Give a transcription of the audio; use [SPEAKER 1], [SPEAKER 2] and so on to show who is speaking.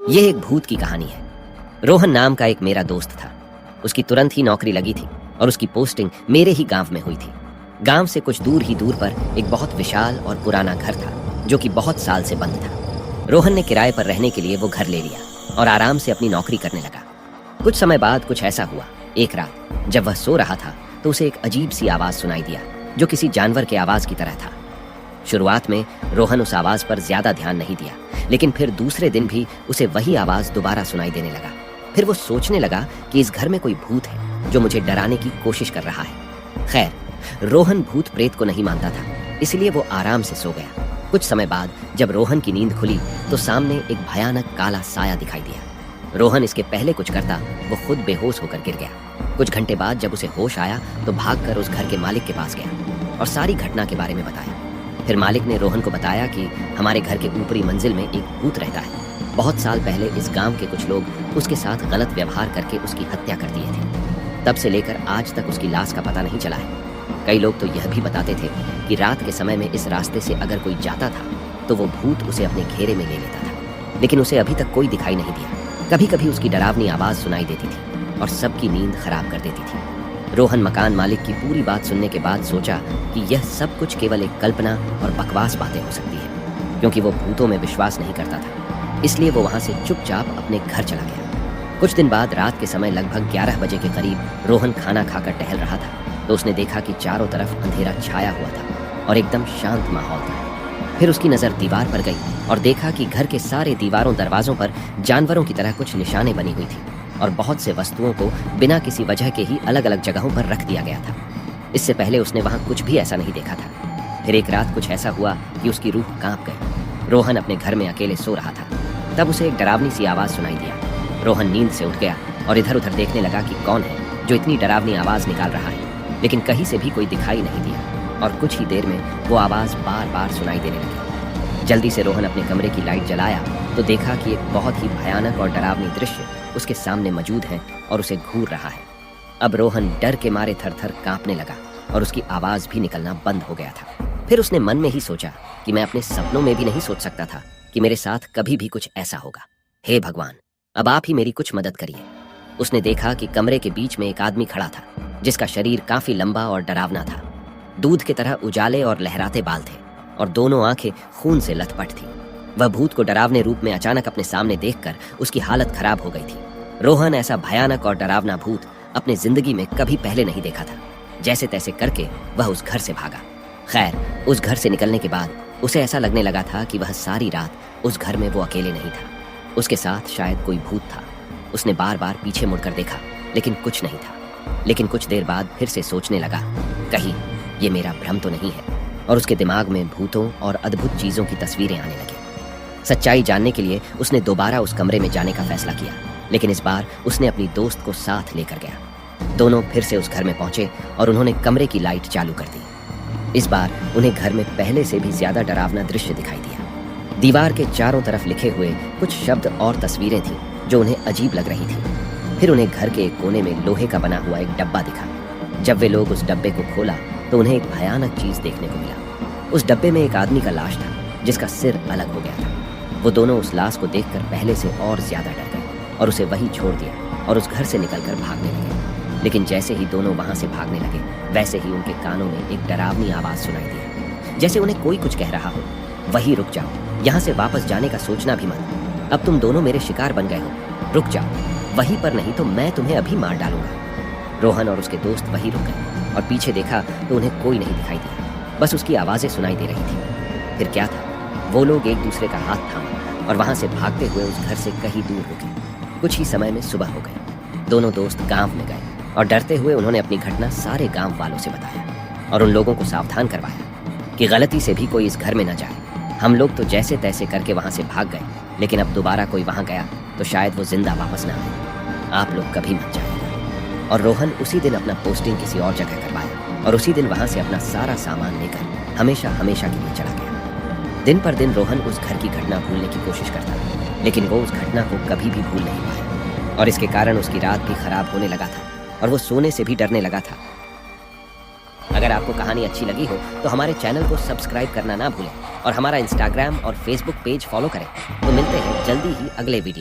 [SPEAKER 1] ये एक भूत की कहानी है। रोहन नाम का एक मेरा दोस्त था। उसकी तुरंत ही नौकरी लगी थी और उसकी पोस्टिंग मेरे ही गांव में हुई थी। गांव से कुछ दूर पर एक बहुत विशाल और पुराना घर था जो कि बहुत साल से बंद था। रोहन ने किराए पर रहने के लिए वो घर ले लिया और आराम से अपनी नौकरी करने लगा। कुछ समय बाद कुछ ऐसा हुआ। एक रात जब वह सो रहा था तो उसे एक अजीब सी आवाज सुनाई दिया जो किसी जानवर के आवाज की तरह था। शुरुआत में रोहन उस आवाज पर ज्यादा ध्यान नहीं दिया, लेकिन फिर दूसरे दिन भी उसे वही आवाज दोबारा सुनाई देने लगा। फिर वो सोचने लगा कि इस घर में कोई भूत है जो मुझे डराने की कोशिश कर रहा है। खैर, रोहन भूत प्रेत को नहीं मानता था, इसलिए वो आराम से सो गया। कुछ समय बाद जब रोहन की नींद खुली तो सामने एक भयानक काला साया दिखाई दिया। रोहन इसके पहले कुछ करता वो खुद बेहोश होकर गिर गया। कुछ घंटे बाद जब उसे होश आया तो भागकर उस घर के मालिक के पास गया और सारी घटना के बारे में बताया। फिर मालिक ने रोहन को बताया कि हमारे घर के ऊपरी मंजिल में एक भूत रहता है। बहुत साल पहले इस गांव के कुछ लोग उसके साथ गलत व्यवहार करके उसकी हत्या कर दिए थे। तब से लेकर आज तक उसकी लाश का पता नहीं चला है। कई लोग तो यह भी बताते थे कि रात के समय में इस रास्ते से अगर कोई जाता था तो वो भूत उसे अपने घेरे में ले लेता था, लेकिन उसे अभी तक कोई दिखाई नहीं दिया। कभी कभी उसकी डरावनी आवाज सुनाई देती थी और सबकी नींद खराब कर देती थी। रोहन मकान मालिक की पूरी बात सुनने के बाद सोचा कि यह सब कुछ केवल एक कल्पना और बकवास बातें हो सकती है, क्योंकि वो भूतों में विश्वास नहीं करता था। इसलिए वो वहां से चुपचाप अपने घर चला गया। कुछ दिन बाद रात के समय लगभग 11 बजे के करीब रोहन खाना खाकर टहल रहा था तो उसने देखा कि चारों तरफ अंधेरा छाया हुआ था और एकदम शांत माहौल था। फिर उसकी नजर दीवार पर गई और देखा कि घर के सारे दीवारों दरवाजों पर जानवरों की तरह कुछ निशानें बनी हुई थी और बहुत से वस्तुओं को बिना किसी वजह के ही अलग अलग जगहों पर रख दिया गया था। इससे पहले उसने वहां कुछ भी ऐसा नहीं देखा था। फिर एक रात कुछ ऐसा हुआ कि उसकी रूह कांप गई। रोहन अपने घर में अकेले सो रहा था। तब उसे एक डरावनी सी आवाज सुनाई दिया। रोहन नींद से उठ गया और इधर उधर देखने लगा कि कौन है जो इतनी डरावनी आवाज निकाल रहा है, लेकिन कहीं से भी कोई दिखाई नहीं दिया और कुछ ही देर में वो आवाज बार बार सुनाई देने लगी। जल्दी से रोहन अपने कमरे की लाइट जलाया तो देखा कि एक बहुत ही भयानक और डरावनी दृश्य उसके सामने मौजूद है और उसे घूर रहा है। अब रोहन डर के मारे थर-थर कांपने लगा और उसकी आवाज भी निकलना बंद हो गया था। फिर उसने मन में ही सोचा कि मैं अपने सपनों में भी नहीं सोच सकता था कि मेरे साथ कभी भी कुछ ऐसा होगा। हे भगवान, अब आप ही मेरी कुछ मदद करिए। उसने देखा कि कमरे के बीच में एक आदमी खड़ा था जिसका शरीर काफी लंबा और डरावना था। दूध की तरह उजाले और लहराते बाल थे और दोनों आंखें खून से लथपथ थी। वह भूत को डरावने रूप में अचानक अपने सामने देखकर उसकी हालत खराब हो गई थी। रोहन ऐसा भयानक और डरावना भूत अपने जिंदगी में कभी पहले नहीं देखा था। जैसे तैसे करके वह उस घर से भागा। खैर, उस घर से निकलने के बाद उसे ऐसा लगने लगा था कि वह सारी रात उस घर में वो अकेले नहीं था। उसके साथ शायद कोई भूत था। उसने बार बार पीछे मुड़कर देखा लेकिन कुछ नहीं था। लेकिन कुछ देर बाद फिर से सोचने लगा, कहीं ये मेरा भ्रम तो नहीं है, और उसके दिमाग में भूतों और अद्भुत चीजों की तस्वीरें आने लगी। सच्चाई जानने के लिए उसने दोबारा उस कमरे में जाने का फैसला किया, लेकिन इस बार उसने अपनी दोस्त को साथ लेकर गया। दोनों फिर से उस घर में पहुंचे और उन्होंने कमरे की लाइट चालू कर दी। इस बार उन्हें घर में पहले से भी ज्यादा डरावना दृश्य दिखाई दिया। दीवार के चारों तरफ लिखे हुए कुछ शब्द और तस्वीरें थीं जो उन्हें अजीब लग रही थी। फिर उन्हें घर के एक कोने में लोहे का बना हुआ एक डब्बा दिखा। जब वे लोग उस डब्बे को खोला तो उन्हें एक भयानक चीज देखने को मिला। उस डब्बे में एक आदमी का लाश था जिसका सिर अलग हो गया था। वो दोनों उस लाश को देखकर पहले से और ज्यादा डर गए और उसे वहीं छोड़ दिया और उस घर से निकलकर भागने लगे। लेकिन जैसे ही दोनों वहां से भागने लगे वैसे ही उनके कानों में एक डरावनी आवाज सुनाई दी, जैसे उन्हें कोई कुछ कह रहा हो, वहीं रुक जाओ, यहाँ से वापस जाने का सोचना भी मत। अब तुम दोनों मेरे शिकार बन गए हो, रुक जाओ, वहीं पर नहीं तो मैं तुम्हें अभी मार डालूंगा। रोहन और उसके दोस्त वहीं रुक गए और पीछे देखा तो उन्हें कोई नहीं दिखाई दिया, बस उसकी आवाजें सुनाई दे रही थी। फिर क्या था, वो लोग एक दूसरे का हाथ थामा और वहां से भागते हुए उस घर से कहीं दूर रुके। कुछ ही समय में सुबह हो गई। दोनों दोस्त गांव में गए और डरते हुए उन्होंने अपनी घटना सारे गांव वालों से बताया और उन लोगों को सावधान करवाया कि गलती से भी कोई इस घर में न जाए। हम लोग तो जैसे तैसे करके वहां से भाग गए, लेकिन अब दोबारा कोई वहां गया तो शायद वो जिंदा वापस न आए। आप लोग कभी मत जाइएगा। और रोहन उसी दिन अपना पोस्टिंग किसी और जगह करवाया और उसी दिन वहां से अपना सारा सामान लेकर हमेशा हमेशा के लिए चला गया। दिन पर दिन रोहन उस घर की घटना भूलने की कोशिश करता, लेकिन वो उस घटना को कभी भी भूल नहीं पाया और इसके कारण उसकी रात भी खराब होने लगा था और वो सोने से भी डरने लगा था। अगर आपको कहानी अच्छी लगी हो तो हमारे चैनल को सब्सक्राइब करना ना भूलें और हमारा इंस्टाग्राम और फेसबुक पेज फॉलो करें। तो मिलते हैं जल्दी ही अगले वीडियो।